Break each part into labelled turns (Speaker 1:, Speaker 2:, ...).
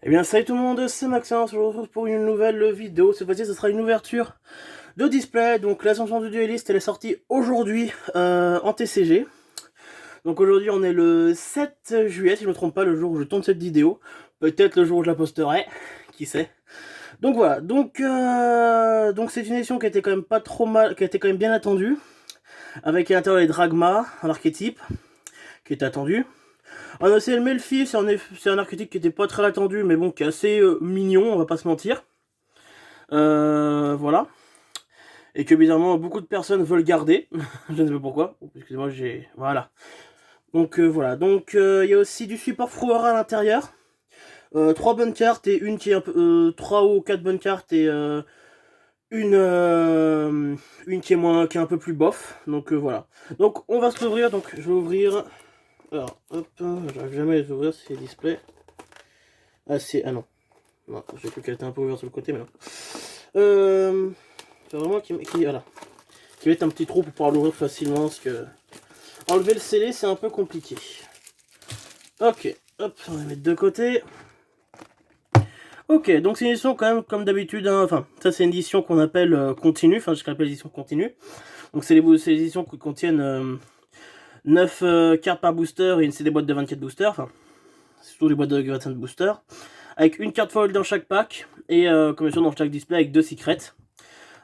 Speaker 1: Eh bien salut tout le monde, c'est Maxence, je vous retrouve pour une nouvelle vidéo. Cette fois-ci ce sera une ouverture de display. Donc l'Ascension du Dueliste elle est sortie aujourd'hui en TCG. Donc aujourd'hui on est le 7 juillet si je ne me trompe pas, le jour où je tourne cette vidéo. Peut-être le jour où je la posterai, qui sait. Donc voilà, donc c'est une édition qui était quand même pas trop mal, qui était quand même bien attendue. Avec à l'intérieur les Dragma, un archétype, qui était attendu. On a aussi le Melfi, c'est un archétype qui était pas très attendu, mais bon, qui est assez mignon, on va pas se mentir. Voilà. Et que bizarrement, beaucoup de personnes veulent garder. Je ne sais pas pourquoi. Excusez-moi, j'ai... Voilà. Donc voilà. Donc il y a aussi du support Frouara à l'intérieur. 3 bonnes cartes et une qui est un peu... 3 ou 4 bonnes cartes et une qui est un peu plus bof. Donc voilà. Donc on va se l'ouvrir. Donc je vais ouvrir... Alors, hop, j'arrive jamais à les ouvrir, c'est display. Ah, c'est... Ah non. Non, j'ai cru qu'elle était un peu ouverte sur le côté, mais non. C'est vraiment voilà. Qui va être un petit trou pour pouvoir l'ouvrir facilement, parce que... Enlever le scellé, c'est un peu compliqué. Ok, hop, on va mettre de côté. Ok, donc c'est une édition quand même, comme d'habitude, hein, enfin, ça c'est une édition qu'on appelle continue, enfin, je l'appelle édition continue. Donc c'est les éditions qui contiennent 9 cartes par booster, et c'est des boîtes de 24 boosters, enfin, c'est surtout des boîtes de 25 boosters. Avec une carte foil dans chaque pack, et comme bien sûr dans chaque display avec 2 secrets.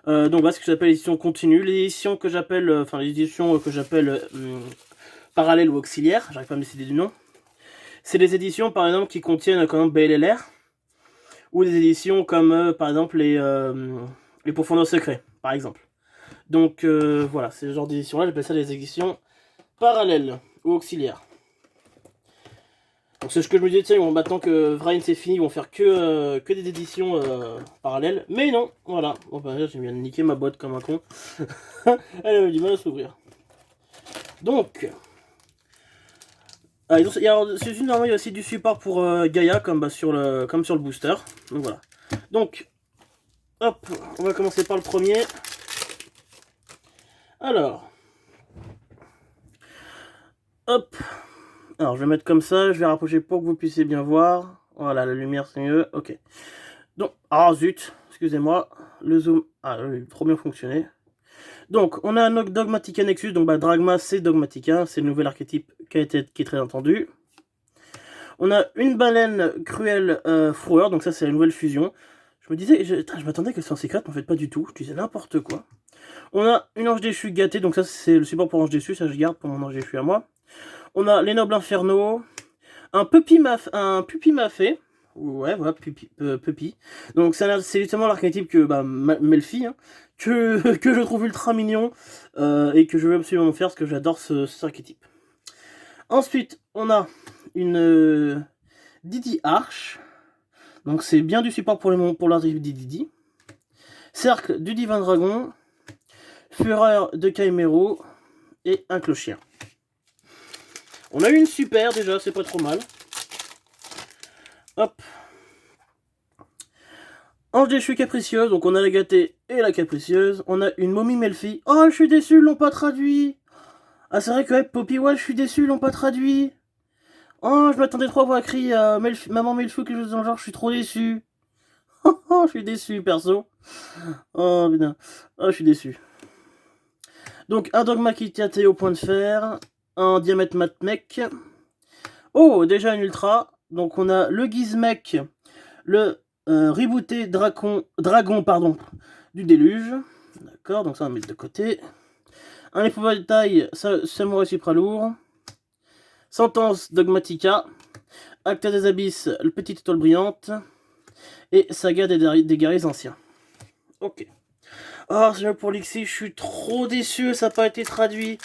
Speaker 1: Donc voilà ce que j'appelle l'édition continue. L'édition que j'appelle, l'édition que j'appelle parallèle ou auxiliaire, j'arrive pas à me décider du nom. C'est des éditions par exemple qui contiennent quand même BLLR, ou des éditions comme par exemple les profondeurs secrets, par exemple. Donc voilà, c'est ce genre d'édition là, j'appelle ça des éditions parallèles ou auxiliaires. Donc c'est ce que je me disais, tiens, maintenant que Vrain c'est fini, ils vont faire que des éditions parallèles. Mais non, voilà. Bon bah j'ai bien niqué ma boîte comme un con. Elle avait du mal à s'ouvrir. Donc... Ah, c'est une normalement il y a aussi du support pour Gaïa comme, comme sur le booster. Donc voilà. Donc, hop, on va commencer par le premier. Alors, hop. Alors je vais mettre comme ça, je vais rapprocher pour que vous puissiez bien voir. Voilà, la lumière c'est mieux, ok. Donc, ah zut, excusez-moi, le zoom, ah oui, trop bien fonctionné. Donc, on a un Dogmatica Nexus, donc bah, Dragma c'est Dogmatica, c'est le nouvel archétype qui est très entendu. On a une baleine cruelle Froueur, donc ça c'est la nouvelle fusion. Je me disais, je m'attendais qu'elle soit en secret, mais en fait pas du tout, je disais n'importe quoi. On a une ange déchu gâtée, donc ça c'est le support pour ange déchu, ça je garde pour mon ange déchu à moi. On a les nobles infernaux, un puppy mafé, ouais voilà, puppy. Donc c'est justement l'archétype que Melfi, hein, que je trouve ultra mignon et que je veux absolument faire parce que j'adore cet archétype. Ensuite, on a une Didi Arch. Donc c'est bien du support pour l'archétype Didi. Cercle du Divin Dragon. Fureur de Caimero. Et un clocher. On a eu une super déjà, c'est pas trop mal. Hop. Ange déchu capricieuse, donc on a la gâtée et la capricieuse. On a une momie Melfi. Oh, je suis déçu, ils l'ont pas traduit. Ah, c'est vrai que Poppy, ouais, je suis déçu, ils l'ont pas traduit. Oh, je m'attendais trop à voir écrit Maman Melfou, quelque chose dans le genre, je suis trop déçu. Oh, je suis déçu, perso. Oh, putain. Oh, je suis déçu. Donc, un Dogma qui tient au point de fer. Un Diamètre Matmec. Oh, déjà un Ultra. Donc, on a le Gizmec. Le rebooté dragon du déluge. D'accord, donc ça on va mettre de côté. Un épouvantail Samurai Supralourd. Sentence Dogmatica. Acte des Abysses, le petit étoile brillante. Et Saga des guerriers anciens. Ok. Oh, c'est pour l'XI, je suis trop déçu, ça n'a pas été traduit.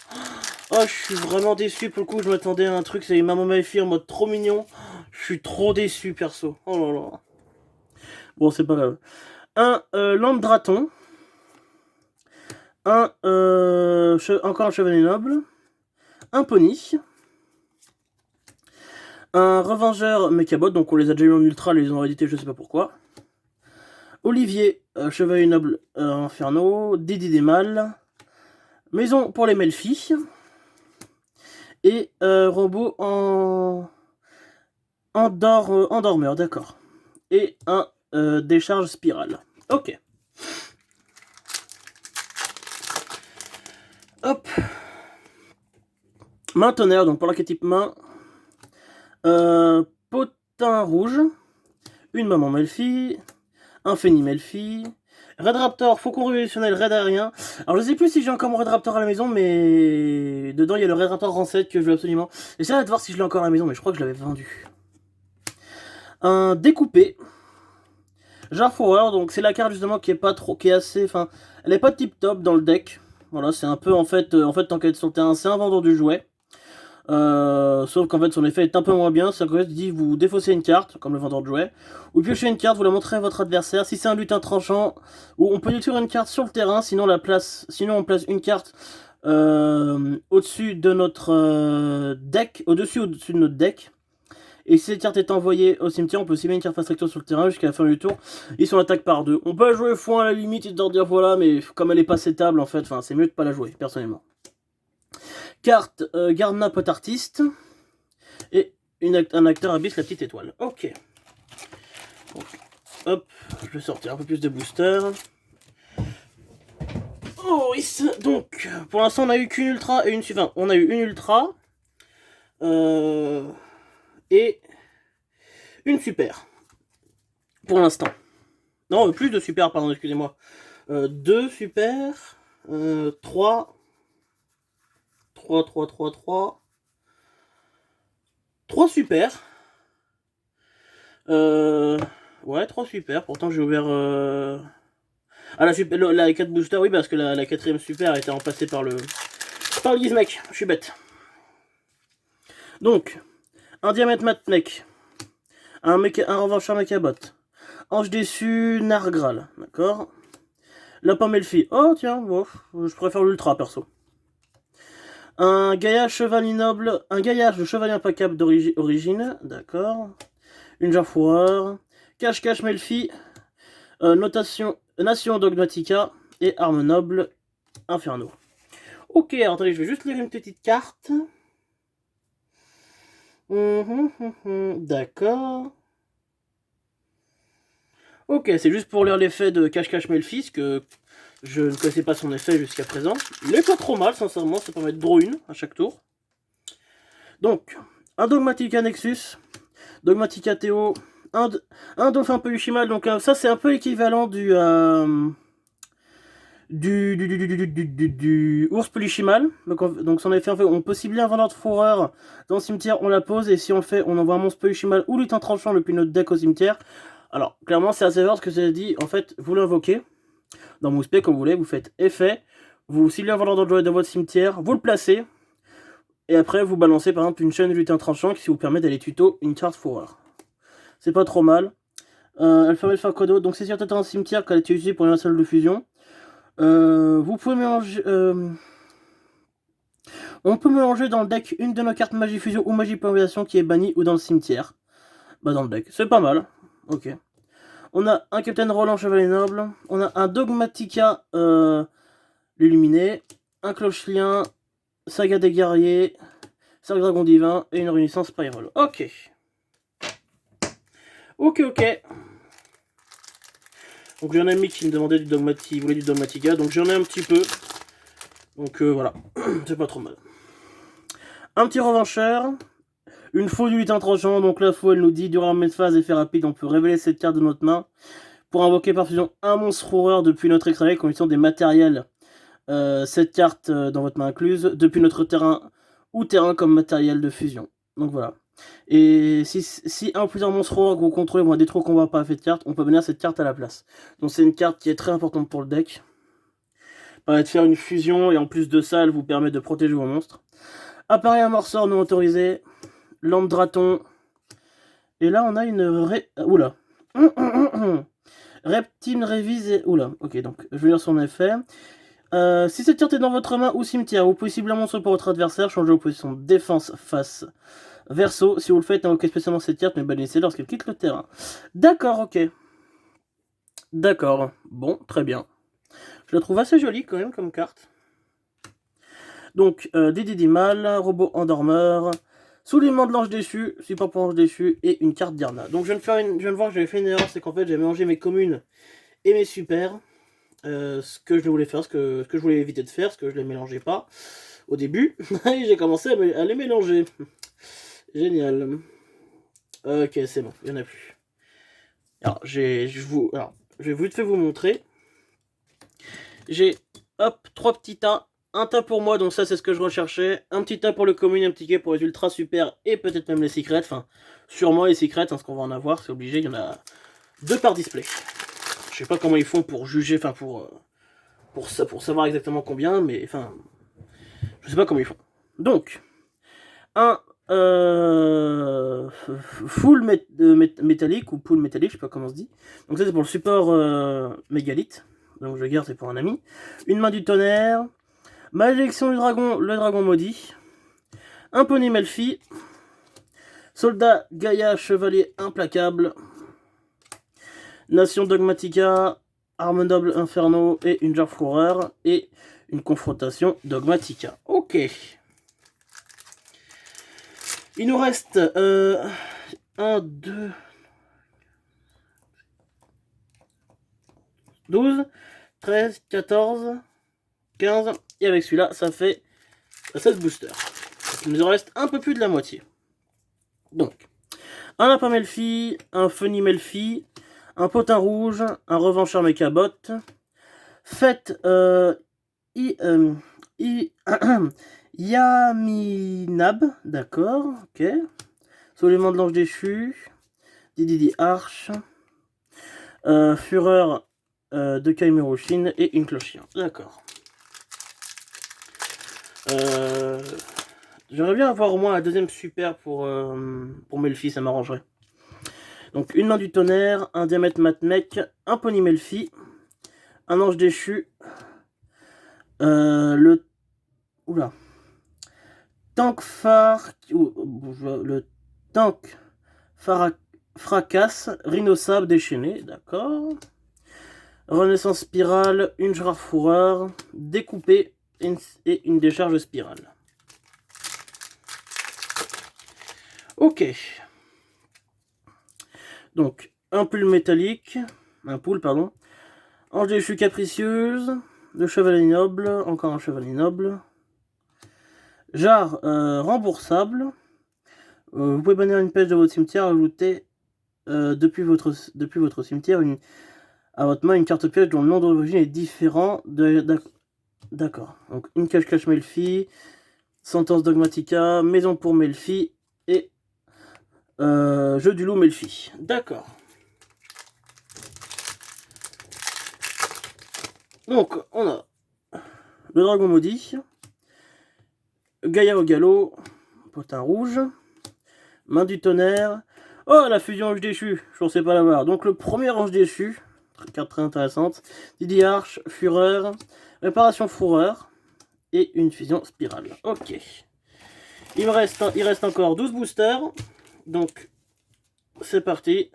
Speaker 1: Oh, je suis vraiment déçu, pour le coup, je m'attendais à un truc, c'est Maman Malfi en mode trop mignon. Je suis trop déçu, perso. Oh là là. Bon, c'est pas grave. Un Landraton. Encore un chevalier noble. Un pony. Un revengeur Mechabot, donc on les a déjà eu en ultra, les ont réédités, je sais pas pourquoi. Olivier, chevalier noble Inferno. Didi des mâles. Maison pour les Melfi. Et robot endormeur, d'accord. et un décharge spirale. Ok. Hop. Main tonnerre, donc pour l'archétype main. Potin rouge. Une maman Melfi. Un Féni Melfi. Red Raptor, Faucon révolutionnaire, Red aérien. Alors je sais plus si j'ai encore mon Red Raptor à la maison, mais dedans il y a le Red Raptor Rancette que je veux absolument. J'essaierai de voir si je l'ai encore à la maison, mais je crois que je l'avais vendu. Un découpé. Jarfourer, donc c'est la carte justement qui est pas trop, qui est assez, enfin, elle est pas tip top dans le deck. Voilà, c'est un peu en fait tant qu'elle est sur le terrain, c'est un vendeur du jouet. Sauf qu'en fait son effet est un peu moins bien, c'est qu'en fait il dit vous défaussez une carte, comme le vendeur de jouets, ou piochez une carte, vous la montrez à votre adversaire, si c'est un lutin tranchant, ou on peut détruire une carte sur le terrain, sinon on place une carte au-dessus de notre deck, au-dessus de notre deck, et si cette carte est envoyée au cimetière, on peut aussi mettre une carte face recto sur le terrain jusqu'à la fin du tour, ils sont attaque par 2. On peut la jouer foin à la limite et de leur dire voilà, mais comme elle est pas sétable en fait, c'est mieux de pas la jouer, personnellement. Carte Gardna Pot Artiste. Et un acteur abysse, la petite étoile. Ok. Donc, hop, je vais sortir un peu plus de boosters. Oh oui, donc, pour l'instant on a eu qu'une ultra et une suivante. On a eu une ultra. Et une super. Pour l'instant. Non, plus de super, pardon, excusez-moi. 2 super. 3. 3 super. Ouais, 3 super. Pourtant, j'ai ouvert... Ah, la 4 booster, oui, parce que la 4ème super a été remplacée par le Gizmek. Je suis bête. Donc, un diamètre Matnek. Un revanchard Mechabot. Ange déçu, Nargral. D'accord. Lapin Melfi. Oh, tiens, bon, je préfère l'ultra, perso. Un gaillage chevalier noble, un gaillage de chevalier implacable d'origine, d'accord. Une Jarfourer, cache-cache Melfi, Nation Dogmatica et arme noble Inferno. Ok, alors attendez, je vais juste lire une petite carte. D'accord. Ok, c'est juste pour lire l'effet de cache-cache Melfi, que je ne connaissais pas son effet jusqu'à présent. Il n'est pas trop mal, sincèrement, ça permet de draw une à chaque tour. Donc, un Dogmatica Nexus, Dogmatica Théo, un Dauphin Peluchimal, donc ça c'est un peu l'équivalent du ours Peluchimal. Donc son effet, en fait, on peut cibler un vendeur de fourreur dans le cimetière, on la pose, et si on le fait, on envoie un monstre Peluchimal ou lutin tranchant depuis notre deck au cimetière. Alors, clairement, c'est assez fort ce que ça dit. En fait, vous l'invoquez dans Mouspé comme vous voulez, vous faites effet, vous ciblez un vendeur de jouet dans votre cimetière, vous le placez, et après vous balancez par exemple une chaîne de lutin tranchant qui vous permet d'aller tuto une carte fourreur. C'est pas trop mal. Elle permet de faire quoi d'autre? Donc c'est sur tête dans le cimetière qu'elle est utilisée pour une salle de fusion. Vous pouvez mélanger... On peut mélanger dans le deck une de nos cartes magie fusion ou magie polarisation qui est bannie ou dans le cimetière. Bah dans le deck, c'est pas mal. Ok. On a un Captain Roland Chevalier Noble. On a un Dogmatica l'Illuminé. Un Cloche-Lien. Saga des Guerriers. Cercle Dragon Divin. Et une Renaissance Spiral. Ok. Ok. Donc j'ai un ami qui me demandait du Dogmatica. Il voulait du Dogmatica. Donc j'en ai un petit peu. Donc voilà. C'est pas trop mal. Un petit revancheur. Une faux du lutin tranchant, donc la faux elle nous dit durant la phase effet rapide, on peut révéler cette carte de notre main pour invoquer par fusion un monstre horreur depuis notre extra deck en utilisant des matériels. Cette carte dans votre main incluse, depuis notre terrain ou terrain comme matériel de fusion. Donc voilà. Et si un ou plusieurs monstres horreurs que vous contrôlez vont détruire au combat par effet de carte, on peut venir cette carte à la place. Donc c'est une carte qui est très importante pour le deck. Permet de faire une fusion et en plus de ça, elle vous permet de protéger vos monstres. Appareil amorceur non autorisé. Lampe Draton. Et là, on a une Oula. Reptile révisé. Oula. Ok, donc je vais lire son effet. Si cette carte est dans votre main ou cimetière, vous pouvez cibler un monstre pour votre adversaire, changer vos positions défense face verso. Si vous le faites, invoquez spécialement cette carte, mais bannissez lorsqu'elle quitte le terrain. D'accord, ok. D'accord. Bon, très bien. Je la trouve assez jolie quand même comme carte. Donc, Didi Mal, Robot Endormeur. Soulignement de l'ange déchu, support pour ange déchu et une carte d'Irna. Donc je viens de voir que j'avais fait une erreur, c'est qu'en fait j'avais mélangé mes communes et mes super. Ce que je voulais faire, ce que je voulais éviter de faire, ce que je les mélangeais pas au début. Et j'ai commencé à les mélanger. Génial. Ok, c'est bon, il n'y en a plus. Alors, je vais vite fait vous montrer. J'ai, hop, 3 petits tas. Un tas pour moi, donc ça c'est ce que je recherchais. Un petit tas pour le commune, un petit tas pour les ultra super et peut-être même les secrets. Enfin, sûrement les secrets, hein, ce qu'on va en avoir, c'est obligé. Il y en a 2 par display. Je sais pas comment ils font pour juger, enfin pour savoir exactement combien, mais enfin, je sais pas comment ils font. Donc, un full métallique ou pool métallique, je sais pas comment on se dit. Donc ça c'est pour le support mégalithe. Donc je garde, c'est pour un ami. Une main du tonnerre. Malédiction du dragon, le dragon maudit. Un poney Melfi. Soldat Gaïa, chevalier implacable. Nation dogmatica. Arme noble inferno et une jarre fourreur. Et une confrontation dogmatica. Ok. Il nous reste 1, 2, 12, 13, 14, 15. Et avec celui-là, ça fait 16 boosters. Il nous en reste un peu plus de la moitié. Donc, un lapin Melfi, un Funny Melfi, un potin rouge, un revancheur Mechabot. Faites Yaminab, d'accord, ok. Soulement de l'ange déchu, Didi Arch, Fureur de Kaimiroshin et une clochien, d'accord. J'aimerais bien avoir au moins un deuxième super pour Melfi, ça m'arrangerait. Donc une main du tonnerre, un diamètre matmec, un pony Melfi, un ange déchu, le tank le tank fracasse, rhinosable déchaîné, d'accord. Renaissance spirale, une girafe fourreur, découpée et une décharge spirale. Ok. Donc, un pool métallique, ange déchu capricieuse, le chevalier noble, encore un chevalier noble, jarre remboursable, vous pouvez bannir une pêche de votre cimetière, ajouter depuis votre cimetière à votre main une carte piège dont le nom d'origine est différent d'accord. Donc, une cache-cache Melfi, sentence dogmatica, maison pour Melfi et jeu du loup Melfi. D'accord. Donc, on a le dragon maudit, Gaïa au galop, potin rouge, main du tonnerre. Oh, la fusion ange déchu, je ne pensais pas l'avoir. Donc, le premier ange déchu, carte très intéressante, Didi Arch, fureur, réparation fourreur et une fusion spirale. Ok. Il reste encore 12 boosters. Donc, c'est parti.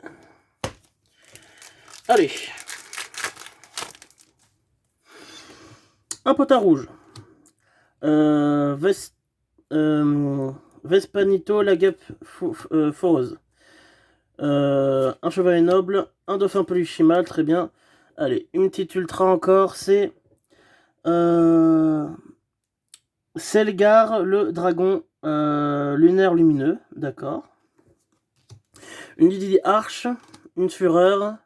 Speaker 1: Allez. Un potin rouge. Vespanito, la guêpe foreuse. Un chevalier noble, un dauphin polychimal, très bien. Allez, une petite ultra encore, c'est Selgar, le dragon lunaire lumineux, d'accord. Une Didi Arch, une fureur,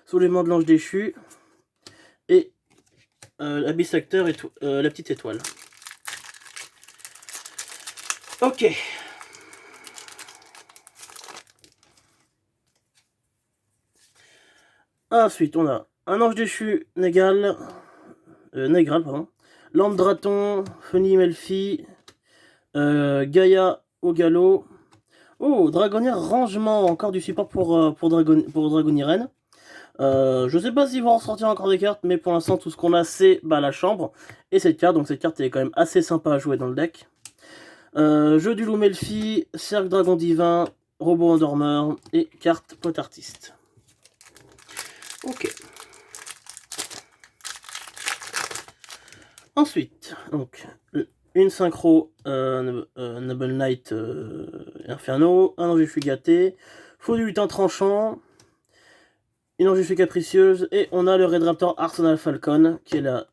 Speaker 1: soulèvement de l'ange déchu, et Abyss Acteur et la petite étoile. Ok. Ensuite, on a un ange déchu Négral, pardon. Landraton, Funny Melfi, Gaïa au galop. Oh, Dragonnière rangement, encore du support pour Dragoniren. Je sais pas s'ils vont ressortir encore des cartes, mais pour l'instant, tout ce qu'on a, c'est la chambre et cette carte. Donc, cette carte, elle est quand même assez sympa à jouer dans le deck. Jeu du loup Melfi, cercle dragon divin, robot endormeur et carte pote artiste. Ok. Ensuite, donc, une synchro Noble Knight Inferno, un enjeu fugaté, faux du lutin tranchant, une enjeu capricieuse, et on a le Red Raptor Arsenal Falcon, qui est la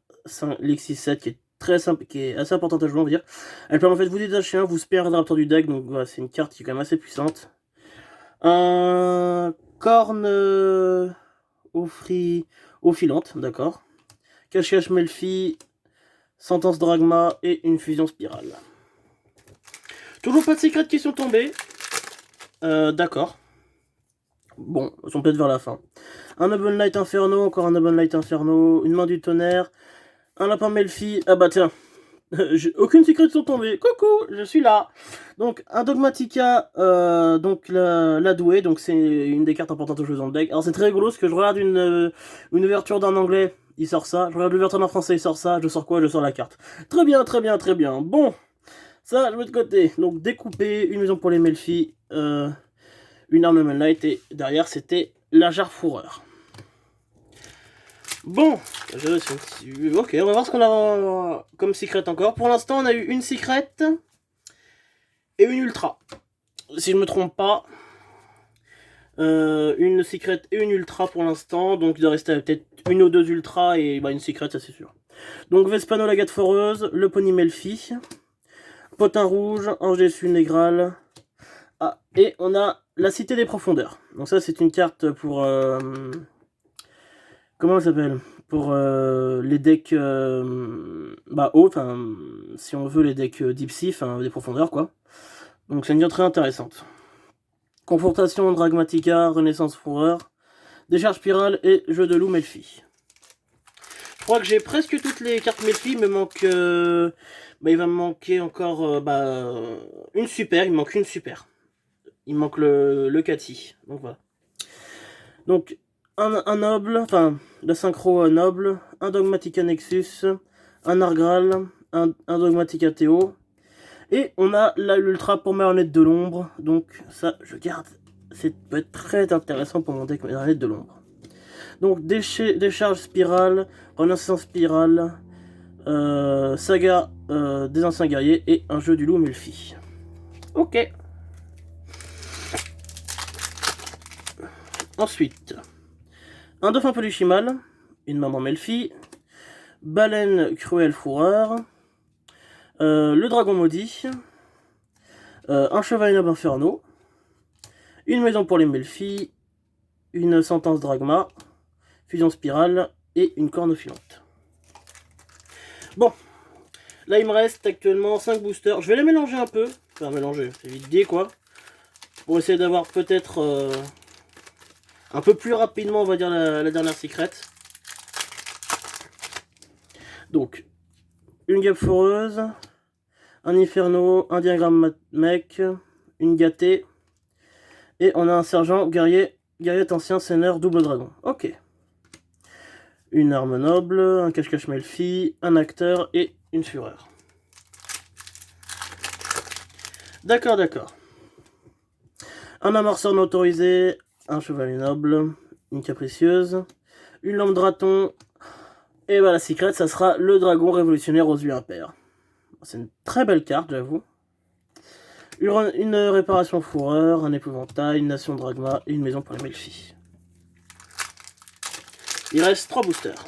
Speaker 1: Lexi 7, qui est très simple, qui est assez importante à jouer, on va dire. Elle permet en fait de vous détacher un, vous spare un Red Raptor du deck, donc voilà, c'est une carte qui est quand même assez puissante. Un corne au filante, d'accord. Cache-cache Melfi, sentence Dragma et une fusion spirale. Toujours pas de secrets qui sont tombés. D'accord. Bon, ils sont peut-être vers la fin. Un Noble Knight Inferno, encore un Noble Knight Inferno, une main du tonnerre, un lapin Melfi. Ah bah tiens, aucune secret sont tombés. Coucou, je suis là. Donc un Dogmatica, donc la douée, donc c'est une des cartes importantes aux jeux dans le deck. Alors c'est très rigolo parce que je regarde une ouverture d'un anglais, il sort ça. Je regarde l'ouverture d'un français, il sort ça. Je sors quoi? Je sors la carte. Très bien, très bien, très bien. Bon, ça je mets de côté. Donc découpé, une maison pour les Melfi, une arme Noble Knight et derrière c'était la jarre fourreur. Bon, ok, on va voir ce qu'on a comme secret encore. Pour l'instant, on a eu une secret et une ultra. Si je me trompe pas, une secret et une ultra pour l'instant. Donc il doit rester peut-être une ou deux ultras et bah, une secret, ça c'est sûr. Donc Vespano, la gâte foreuse, le pony Melfi, potin rouge, ange déçu négral. Ah, et on a la cité des profondeurs. Donc ça c'est une carte pour... comment elle s'appelle? Pour les decks bah, hauts, enfin, si on veut les decks deep sea, enfin des profondeurs quoi. Donc c'est une carte très intéressante. Confrontation Dragmatica, Renaissance Fourreur, Décharge Spirale et Jeu de loup Melfi. Je crois que j'ai presque toutes les cartes Melfi, il me manque... bah, il va me manquer encore une super, il me manque une super. Il me manque le Cathy, donc voilà. Donc un noble, enfin la synchro noble, un Dogmatica Nexus, un Argral, un Dogmatica Théo, et on a là l'ultra pour marionnette de l'ombre, donc ça je garde, ça peut être très intéressant pour mon deck marionnette de l'ombre. Donc décharge spirale, renaissance spirale, saga des anciens guerriers et un jeu du loup Melfi. Ok. Ensuite, un dauphin polychimal, une maman Melfi, baleine cruelle fourreur, le dragon maudit, un chevalier noble inferno, une maison pour les Melfi, une sentence dragma, fusion spirale et une corne filante. Bon, là il me reste actuellement 5 boosters. Je vais les mélanger un peu, enfin mélanger, c'est vite dit quoi, pour essayer d'avoir peut-être un peu plus rapidement, on va dire, la dernière secret. Donc, une guêpe foreuse, un inferno, un diagramme mec, une gâtée, et on a un sergent guerrier ancien seigneur double dragon. Ok. Une arme noble, un cache-cache Melfi, un acteur et une fureur. D'accord, d'accord. Un amorceur non autorisé, un chevalier noble, une capricieuse, une lampe draton, et bah la secret, ça sera le dragon révolutionnaire aux yeux impairs. C'est une très belle carte, j'avoue. Une réparation fourreur, un épouvantail, une nation dragma et une maison pour les Melfi. Il reste 3 boosters.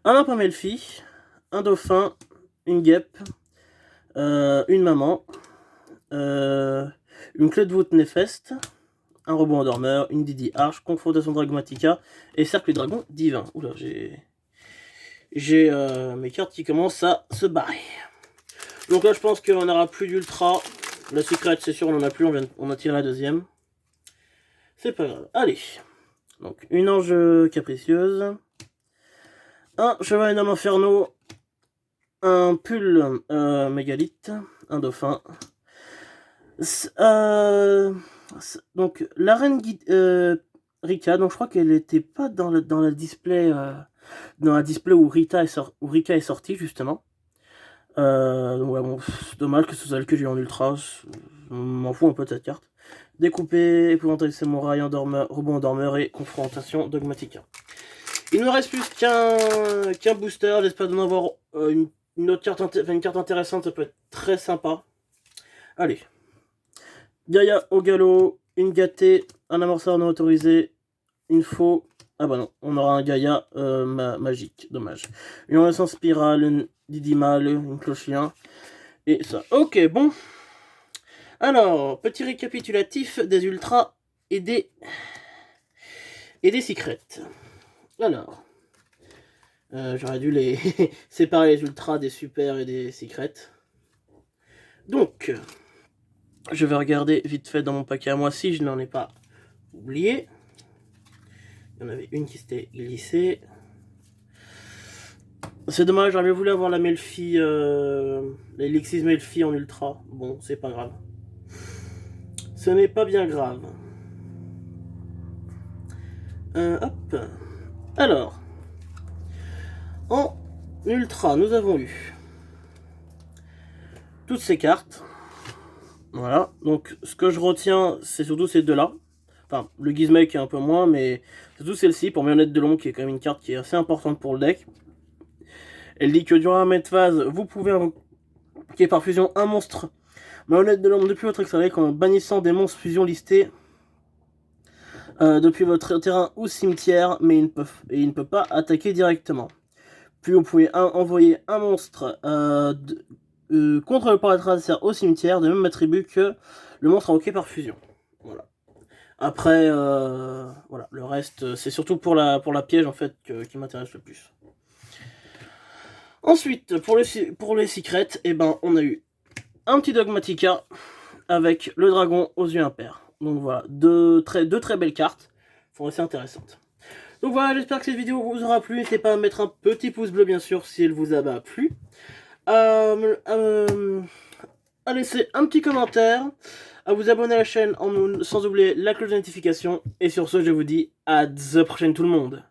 Speaker 1: Un lapin Melfi, un dauphin, une guêpe, une maman, une clé de voûte Néfeste, un robot endormeur, une Didi Arche, confrontation Dragmatica et cercle dragon divin. Oula, j'ai mes cartes qui commencent à se barrer. Donc là, je pense qu'on n'aura plus d'ultra. La secret, c'est sûr, on n'en a plus. On a tiré la deuxième. C'est pas grave. Allez. Donc, une ange capricieuse. Un chevalier noble inferno. Un pull mégalith. Un dauphin. Donc, la reine Rika. Donc, je crois qu'elle n'était pas dans la display. Dans la display où Rika est sortie, justement. Donc ouais, bon, c'est dommage que ce soit elle que j'ai en ultra, je m'en fous un peu de cette carte. Découpé, épouvantail samouraï, robot endormeur et confrontation dogmatica. Il ne me reste plus qu'un booster, j'espère d'en avoir une Une autre carte, une carte intéressante, ça peut être très sympa. Allez. Gaïa au galop, une gâtée, un amorceur non autorisé, une faux. Ah bah non, on aura un Gaïa magique, dommage. Une renaissance spirale, une Didimal, une clochien. Et ça. Ok, bon. Alors, petit récapitulatif des ultras et des secrets. Alors, j'aurais dû les séparer les ultras des super et des secrets. Donc, je vais regarder vite fait dans mon paquet à moi si je n'en ai pas oublié. Il y en avait une qui s'était glissée. C'est dommage, j'avais voulu avoir la Melfi, l'Elixir Melfi en ultra. Bon, c'est pas grave. Ce n'est pas bien grave. Hop. Alors, en ultra, nous avons eu toutes ces cartes. Voilà. Donc, ce que je retiens, c'est surtout ces deux-là. Enfin, le Gizmek est un peu moins, mais surtout celle-ci, pour Marionnette de Long, qui est quand même une carte qui est assez importante pour le deck. Elle dit que durant un main de phase, vous pouvez invoquer par fusion un monstre Marionnette de Long depuis votre extérieur en bannissant des monstres fusion listés depuis votre terrain ou cimetière, mais il ne peut pas attaquer directement. Puis vous pouvez envoyer un monstre contre le pouvoir adversaire au cimetière, de même attribut que le monstre invoqué par fusion. Voilà. Après, voilà, le reste, c'est surtout pour la piège en fait qui m'intéresse le plus. Ensuite, pour les secrets, eh ben, on a eu un petit Dogmatica avec le dragon aux yeux impairs. Donc voilà, deux très belles cartes, sont assez intéressantes. Donc voilà, j'espère que cette vidéo vous aura plu. N'hésitez pas à mettre un petit pouce bleu bien sûr si elle vous a plu. À laisser un petit commentaire, à vous abonner à la chaîne sans oublier la cloche de notification. Et sur ce, je vous dis à la prochaine tout le monde.